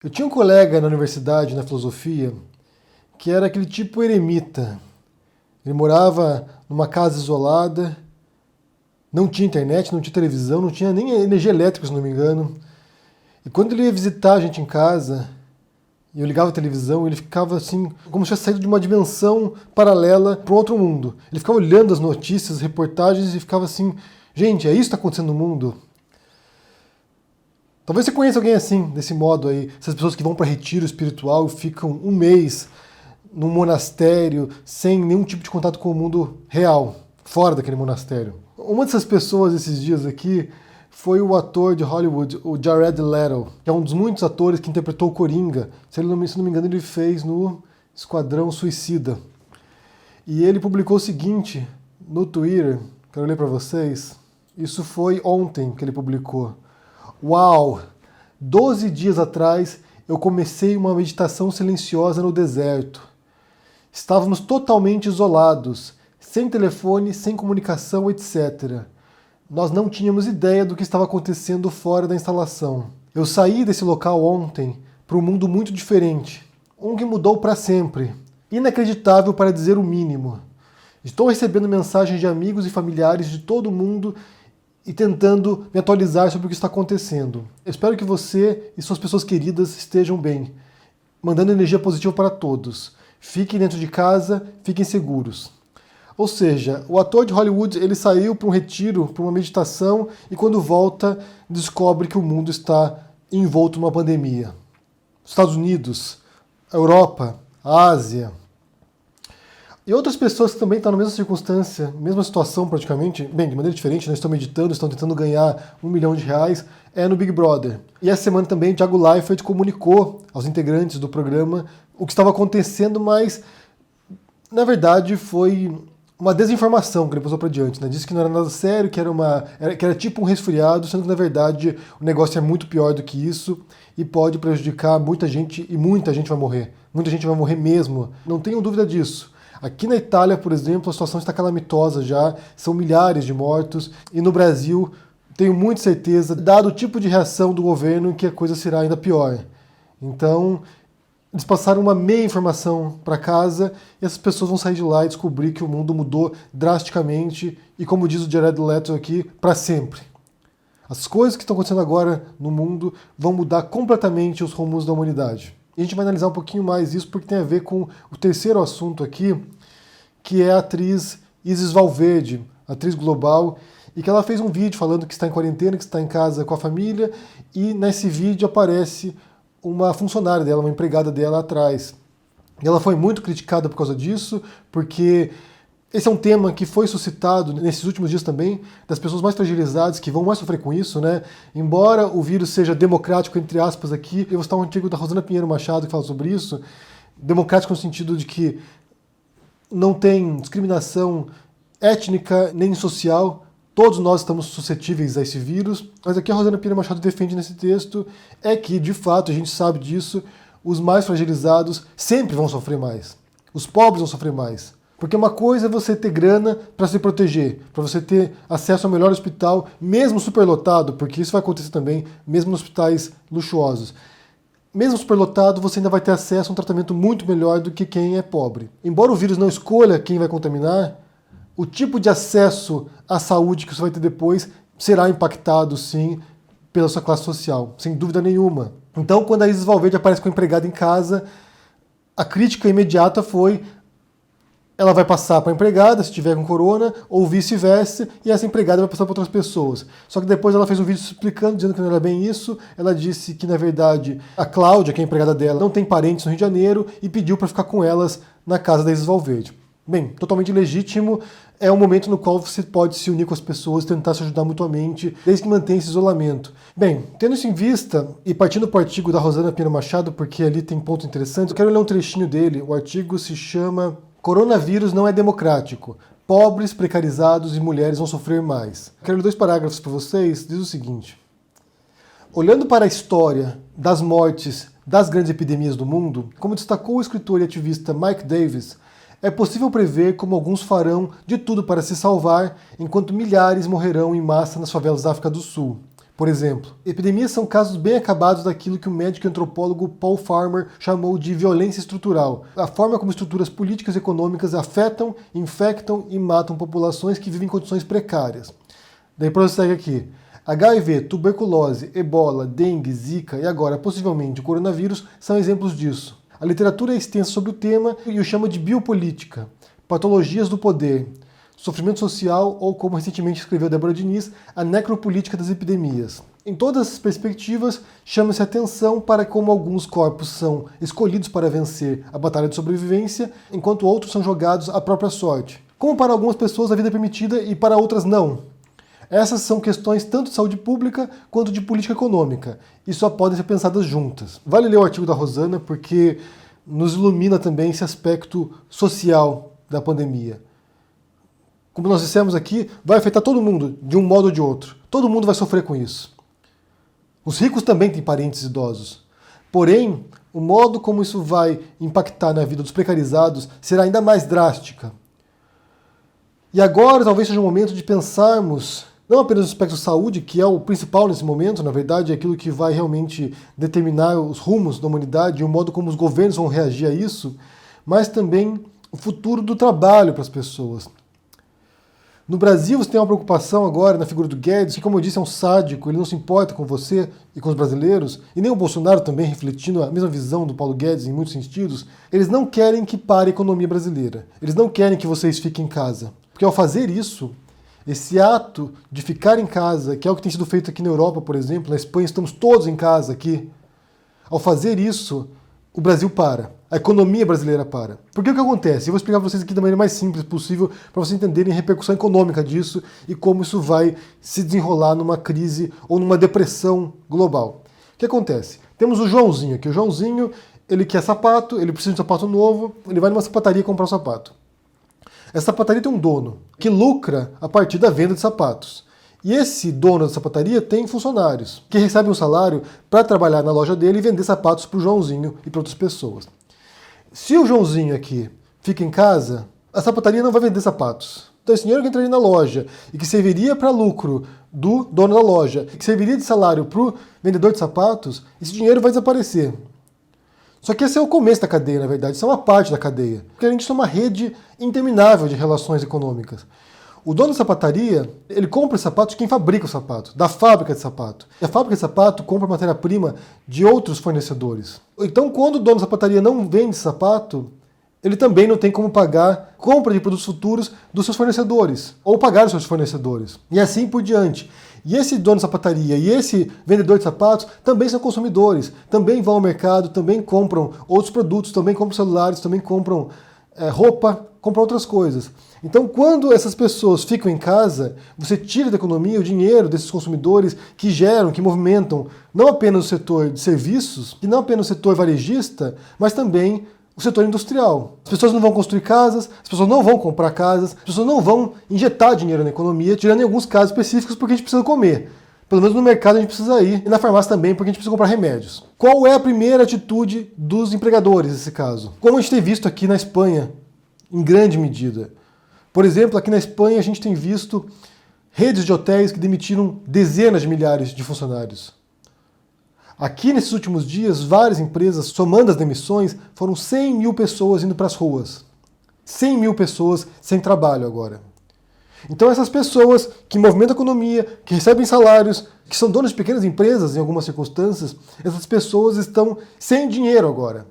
Eu tinha um colega na universidade, na filosofia, que era aquele tipo eremita. Ele morava numa casa isolada, não tinha internet, não tinha televisão, não tinha nem energia elétrica, se não me engano. E quando ele ia visitar a gente em casa, e eu ligava a televisão, ele ficava assim, como se tivesse saído de uma dimensão paralela para um outro mundo. Ele ficava olhando as notícias, as reportagens e ficava assim, gente, é isso que está acontecendo no mundo? Talvez você conheça alguém assim, desse modo aí, essas pessoas que vão para retiro espiritual e ficam um mês num monastério sem nenhum tipo de contato com o mundo real, fora daquele monastério. Uma dessas pessoas esses dias aqui foi o ator de Hollywood, o Jared Leto, que é um dos muitos atores que interpretou o Coringa. Se não me engano, ele fez no Esquadrão Suicida. E ele publicou o seguinte no Twitter, quero ler para vocês. Isso foi ontem que ele publicou. Uau! 12 dias atrás eu comecei uma meditação silenciosa no deserto. Estávamos totalmente isolados, sem telefone, sem comunicação, etc. Nós não tínhamos ideia do que estava acontecendo fora da instalação. Eu saí desse local ontem para um mundo muito diferente, um que mudou para sempre. Inacreditável para dizer o mínimo. Estou recebendo mensagens de amigos e familiares de todo mundo e tentando me atualizar sobre o que está acontecendo. Eu espero que você e suas pessoas queridas estejam bem, mandando energia positiva para todos. Fiquem dentro de casa, fiquem seguros. Ou seja, o ator de Hollywood, ele saiu para um retiro, para uma meditação, e quando volta, descobre que o mundo está envolto numa pandemia. Estados Unidos, a Europa, a Ásia. E outras pessoas que também estão na mesma circunstância, mesma situação praticamente, bem, de maneira diferente, né? Estão meditando, estão tentando ganhar R$ 1 milhão, é no Big Brother. E essa semana também, Thiago Leifert comunicou aos integrantes do programa o que estava acontecendo, mas, na verdade, foi uma desinformação que ele passou para diante, né? Disse que não era nada sério, que era tipo um resfriado, sendo que, na verdade, o negócio é muito pior do que isso e pode prejudicar muita gente, e muita gente vai morrer. Muita gente vai morrer mesmo, não tenham dúvida disso. Aqui na Itália, por exemplo, a situação está calamitosa já, são milhares de mortos, e no Brasil, tenho muita certeza, dado o tipo de reação do governo, que a coisa será ainda pior. Então, eles passaram uma meia informação para casa, e essas pessoas vão sair de lá e descobrir que o mundo mudou drasticamente, e como diz o Jared Leto aqui, para sempre. As coisas que estão acontecendo agora no mundo vão mudar completamente os rumos da humanidade. E a gente vai analisar um pouquinho mais isso porque tem a ver com o terceiro assunto aqui, que é a atriz Isis Valverde, atriz global, e que ela fez um vídeo falando que está em quarentena, que está em casa com a família, e nesse vídeo aparece uma funcionária dela, uma empregada dela atrás. E ela foi muito criticada por causa disso, porque esse é um tema que foi suscitado nesses últimos dias também, das pessoas mais fragilizadas, que vão mais sofrer com isso, né? Embora o vírus seja democrático, entre aspas, aqui, eu vou citar um artigo da Rosana Pinheiro Machado que fala sobre isso, democrático no sentido de que não tem discriminação étnica nem social, todos nós estamos suscetíveis a esse vírus, mas aqui a Rosana Pinheiro Machado defende nesse texto é que, de fato, a gente sabe disso, os mais fragilizados sempre vão sofrer mais. Os pobres vão sofrer mais. Porque uma coisa é você ter grana para se proteger, para você ter acesso ao melhor hospital, mesmo superlotado, porque isso vai acontecer também, mesmo nos hospitais luxuosos. Mesmo superlotado, você ainda vai ter acesso a um tratamento muito melhor do que quem é pobre. Embora o vírus não escolha quem vai contaminar, o tipo de acesso à saúde que você vai ter depois será impactado, sim, pela sua classe social, sem dúvida nenhuma. Então, quando a Isis Valverde aparece com a empregada em casa, a crítica imediata foi: ela vai passar para a empregada, se tiver com corona, ou vice-versa, e essa empregada vai passar para outras pessoas. Só que depois ela fez um vídeo explicando, dizendo que não era bem isso. Ela disse que, na verdade, a Cláudia, que é a empregada dela, não tem parentes no Rio de Janeiro, e pediu para ficar com elas na casa da Isis Valverde. Bem, totalmente legítimo, é um momento no qual você pode se unir com as pessoas, tentar se ajudar mutuamente, desde que mantenha esse isolamento. Bem, tendo isso em vista, e partindo para o artigo da Rosana Pinheiro Machado, porque ali tem pontos interessantes, eu quero ler um trechinho dele. O artigo se chama Coronavírus não é democrático. Pobres, precarizados e mulheres vão sofrer mais. Quero ler 2 parágrafos para vocês. Diz o seguinte: olhando para a história das mortes das grandes epidemias do mundo, como destacou o escritor e ativista Mike Davis, é possível prever como alguns farão de tudo para se salvar, enquanto milhares morrerão em massa nas favelas da África do Sul. Por exemplo, epidemias são casos bem acabados daquilo que o médico e antropólogo Paul Farmer chamou de violência estrutural. A forma como estruturas políticas e econômicas afetam, infectam e matam populações que vivem em condições precárias. Daí prossegue aqui. HIV, tuberculose, ebola, dengue, zika e agora possivelmente o coronavírus são exemplos disso. A literatura é extensa sobre o tema e o chama de biopolítica, patologias do poder, sofrimento social ou, como recentemente escreveu Débora Diniz, a necropolítica das epidemias. Em todas as perspectivas, chama-se atenção para como alguns corpos são escolhidos para vencer a batalha de sobrevivência, enquanto outros são jogados à própria sorte. Como para algumas pessoas a vida é permitida e para outras não. Essas são questões tanto de saúde pública quanto de política econômica, e só podem ser pensadas juntas. Vale ler o artigo da Rosana, porque nos ilumina também esse aspecto social da pandemia. Como nós dissemos aqui, vai afetar todo mundo, de um modo ou de outro. Todo mundo vai sofrer com isso. Os ricos também têm parentes idosos. Porém, o modo como isso vai impactar na vida dos precarizados será ainda mais drástica. E agora talvez seja o momento de pensarmos, não apenas no aspecto saúde, que é o principal nesse momento, na verdade, é aquilo que vai realmente determinar os rumos da humanidade e o modo como os governos vão reagir a isso, mas também o futuro do trabalho para as pessoas. No Brasil, você tem uma preocupação agora na figura do Guedes, que, como eu disse, é um sádico, ele não se importa com você e com os brasileiros, e nem o Bolsonaro também, refletindo a mesma visão do Paulo Guedes em muitos sentidos. Eles não querem que pare a economia brasileira. Eles não querem que vocês fiquem em casa. Porque ao fazer isso, esse ato de ficar em casa, que é o que tem sido feito aqui na Europa, por exemplo, na Espanha estamos todos em casa aqui, ao fazer isso, o Brasil para. A economia brasileira para. Porque o que acontece? Eu vou explicar para vocês aqui da maneira mais simples possível para vocês entenderem a repercussão econômica disso e como isso vai se desenrolar numa crise ou numa depressão global. O que acontece? Temos o Joãozinho aqui. O Joãozinho, ele quer sapato, ele precisa de um sapato novo, ele vai numa sapataria comprar um sapato. Essa sapataria tem um dono que lucra a partir da venda de sapatos. E esse dono da sapataria tem funcionários que recebem um salário para trabalhar na loja dele e vender sapatos para o Joãozinho e para outras pessoas. Se o Joãozinho aqui fica em casa, a sapataria não vai vender sapatos. Então esse dinheiro que entraria na loja e que serviria para lucro do dono da loja, e que serviria de salário para o vendedor de sapatos, esse dinheiro vai desaparecer. Só que esse é o começo da cadeia, na verdade, isso é uma parte da cadeia. Porque a gente tem uma rede interminável de relações econômicas. O dono da sapataria, ele compra os sapatos de quem fabrica o sapato, da fábrica de sapato. E a fábrica de sapato compra matéria-prima de outros fornecedores. Então, quando o dono da sapataria não vende sapato, ele também não tem como pagar compra de produtos futuros dos seus fornecedores, ou pagar os seus fornecedores, e assim por diante. E esse dono de sapataria e esse vendedor de sapatos também são consumidores, também vão ao mercado, também compram outros produtos, também compram celulares, também compram roupa, compram outras coisas. Então, quando essas pessoas ficam em casa, você tira da economia o dinheiro desses consumidores que geram, que movimentam não apenas o setor de serviços, e não apenas o setor varejista, mas também o setor industrial. As pessoas não vão construir casas, as pessoas não vão comprar casas, as pessoas não vão injetar dinheiro na economia, tirando em alguns casos específicos porque a gente precisa comer. Pelo menos no mercado a gente precisa ir, e na farmácia também, porque a gente precisa comprar remédios. Qual é a primeira atitude dos empregadores nesse caso? Como a gente tem visto aqui na Espanha, em grande medida. Por exemplo, aqui na Espanha a gente tem visto redes de hotéis que demitiram dezenas de milhares de funcionários. Aqui nesses últimos dias, várias empresas, somando as demissões, foram 100 mil pessoas indo para as ruas. 100 mil pessoas sem trabalho agora. Então essas pessoas que movimentam a economia, que recebem salários, que são donos de pequenas empresas em algumas circunstâncias, essas pessoas estão sem dinheiro agora.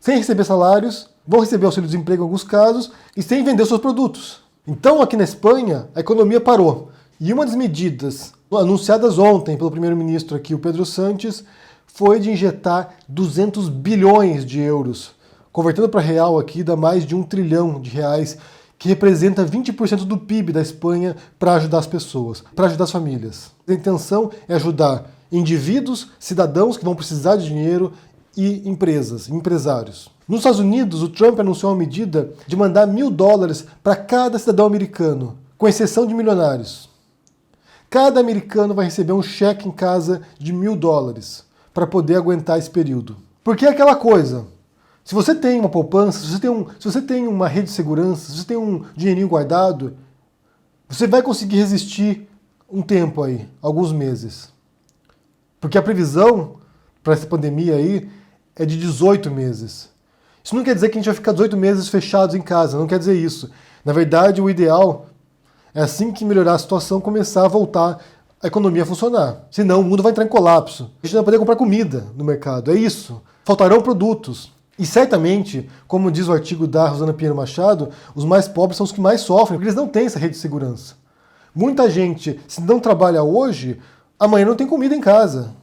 Sem receber salários, vão receber auxílio-desemprego em alguns casos e sem vender seus produtos. Então aqui na Espanha, a economia parou. E uma das medidas anunciadas ontem pelo primeiro-ministro aqui, o Pedro Sánchez, foi de injetar 200 bilhões de euros. Convertendo para real aqui, dá mais de 1 trilhão de reais, que representa 20% do PIB da Espanha para ajudar as pessoas, para ajudar as famílias. A intenção é ajudar indivíduos, cidadãos que vão precisar de dinheiro e empresas, empresários. Nos Estados Unidos, o Trump anunciou uma medida de mandar $1.000 para cada cidadão americano, com exceção de milionários. Cada americano vai receber um cheque em casa de $1.000 para poder aguentar esse período. Porque é aquela coisa, se você tem uma poupança, se você tem uma rede de segurança, se você tem um dinheirinho guardado, você vai conseguir resistir um tempo aí, alguns meses. Porque a previsão para essa pandemia aí é de 18 meses. Isso não quer dizer que a gente vai ficar 18 meses fechados em casa, não quer dizer isso. Na verdade, o ideal é assim que melhorar a situação, começar a voltar a economia a funcionar. Senão o mundo vai entrar em colapso. A gente não vai poder comprar comida no mercado, é isso. Faltarão produtos. E certamente, como diz o artigo da Rosana Pinheiro Machado, os mais pobres são os que mais sofrem, porque eles não têm essa rede de segurança. Muita gente, se não trabalha hoje, amanhã não tem comida em casa.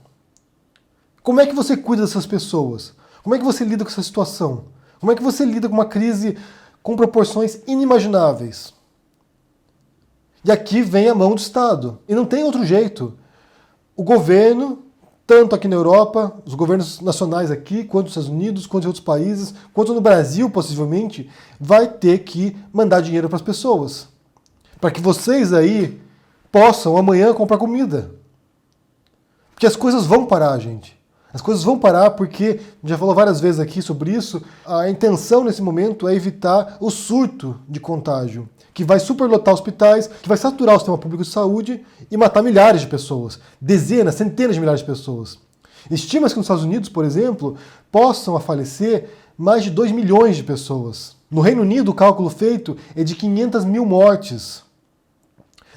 Como é que você cuida dessas pessoas? Como é que você lida com essa situação? Como é que você lida com uma crise com proporções inimagináveis? E aqui vem a mão do Estado. E não tem outro jeito. O governo, tanto aqui na Europa, os governos nacionais aqui, quanto nos Estados Unidos, quanto em outros países, quanto no Brasil, possivelmente, vai ter que mandar dinheiro para as pessoas. Para que vocês aí possam amanhã comprar comida. Porque as coisas vão parar, gente. As coisas vão parar porque, já falou várias vezes aqui sobre isso, a intenção nesse momento é evitar o surto de contágio, que vai superlotar hospitais, que vai saturar o sistema público de saúde e matar milhares de pessoas, dezenas, centenas de milhares de pessoas. Estima-se que nos Estados Unidos, por exemplo, possam falecer mais de 2 milhões de pessoas. No Reino Unido, o cálculo feito é de 500 mil mortes.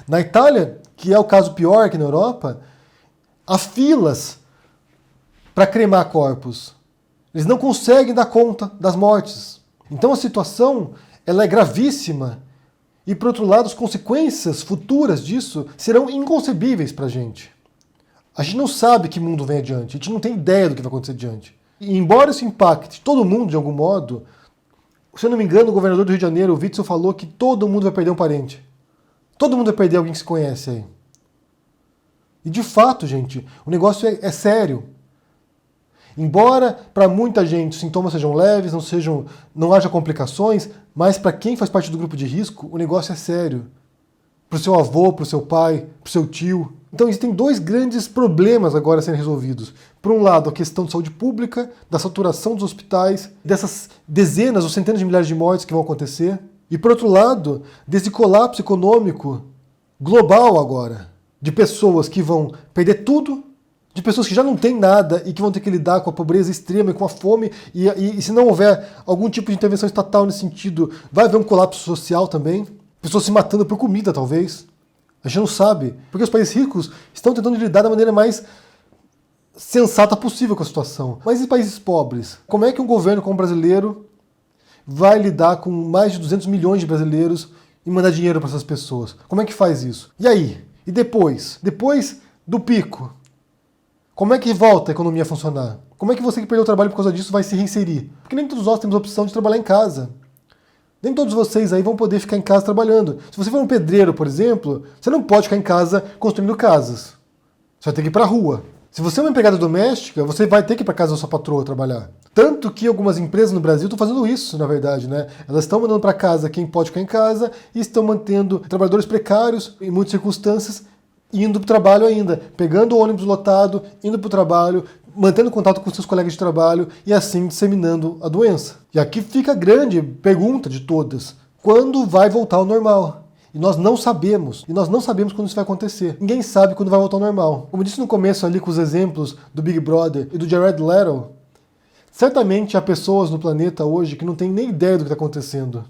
Na Itália, que é o caso pior aqui na Europa, há filas para cremar corpos. Eles não conseguem dar conta das mortes. Então a situação ela é gravíssima e, por outro lado, as consequências futuras disso serão inconcebíveis para a gente. A gente não sabe que mundo vem adiante, a gente não tem ideia do que vai acontecer adiante. E embora isso impacte todo mundo de algum modo, se eu não me engano, o governador do Rio de Janeiro, o Witzel, falou que todo mundo vai perder um parente. Todo mundo vai perder alguém que se conhece aí. E de fato, gente, o negócio é sério. Embora para muita gente os sintomas sejam leves, não haja complicações, mas para quem faz parte do grupo de risco, o negócio é sério. Para o seu avô, para o seu pai, para o seu tio. Então existem dois grandes problemas agora a serem resolvidos. Por um lado, a questão de saúde pública, da saturação dos hospitais, dessas dezenas ou centenas de milhares de mortes que vão acontecer. E por outro lado, desse colapso econômico global agora, de pessoas que vão perder tudo, de pessoas que já não têm nada e que vão ter que lidar com a pobreza extrema e com a fome, e se não houver algum tipo de intervenção estatal nesse sentido, vai haver um colapso social também. Pessoas se matando por comida, talvez. A gente não sabe. Porque os países ricos estão tentando lidar da maneira mais sensata possível com a situação. Mas e países pobres? Como é que um governo como o brasileiro vai lidar com mais de 200 milhões de brasileiros e mandar dinheiro para essas pessoas? Como é que faz isso? E aí? E depois? Depois do pico? Como é que volta a economia a funcionar? Como é que você que perdeu o trabalho por causa disso vai se reinserir? Porque nem todos nós temos a opção de trabalhar em casa. Nem todos vocês aí vão poder ficar em casa trabalhando. Se você for um pedreiro, por exemplo, você não pode ficar em casa construindo casas. Você vai ter que ir para a rua. Se você é uma empregada doméstica, você vai ter que ir para casa da sua patroa trabalhar. Tanto que algumas empresas no Brasil estão fazendo isso, na verdade, né? Elas estão mandando para casa quem pode ficar em casa e estão mantendo trabalhadores precários, em muitas circunstâncias, indo para o trabalho ainda, pegando o ônibus lotado, indo para o trabalho, mantendo contato com seus colegas de trabalho e assim disseminando a doença. E aqui fica a grande pergunta de todas: quando vai voltar ao normal? E nós não sabemos. E nós não sabemos quando isso vai acontecer. Ninguém sabe quando vai voltar ao normal. Como eu disse no começo ali com os exemplos do Big Brother e do Jared Leto, certamente há pessoas no planeta hoje que não têm nem ideia do que está acontecendo.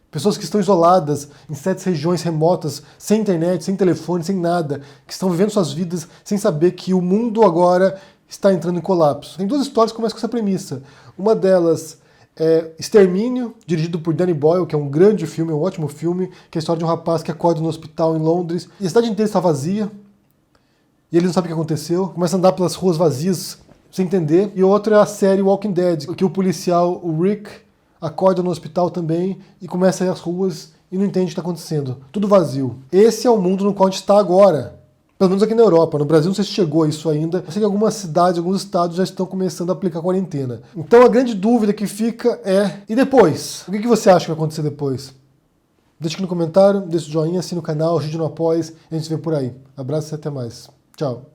Pessoas que estão isoladas em certas regiões remotas, sem internet, sem telefone, sem nada, que estão vivendo suas vidas sem saber que o mundo agora está entrando em colapso. Tem duas histórias que começam com essa premissa. Uma delas é Extermínio, dirigido por Danny Boyle, que é um grande filme, um ótimo filme, que é a história de um rapaz que acorda no hospital em Londres e a cidade inteira está vazia e ele não sabe o que aconteceu, começa a andar pelas ruas vazias sem entender. E outra é a série Walking Dead, que o policial, o Rick, acorda no hospital também e começa a ir às ruas e não entende o que está acontecendo. Tudo vazio. Esse é o mundo no qual a gente está agora. Pelo menos aqui na Europa. No Brasil não sei se chegou a isso ainda. Eu sei que algumas cidades, alguns estados já estão começando a aplicar quarentena. Então a grande dúvida que fica é: e depois? O que você acha que vai acontecer depois? Deixa aqui no comentário, deixa o joinha, assina o canal, ajude no Apoia, e a gente se vê por aí. Abraço e até mais. Tchau.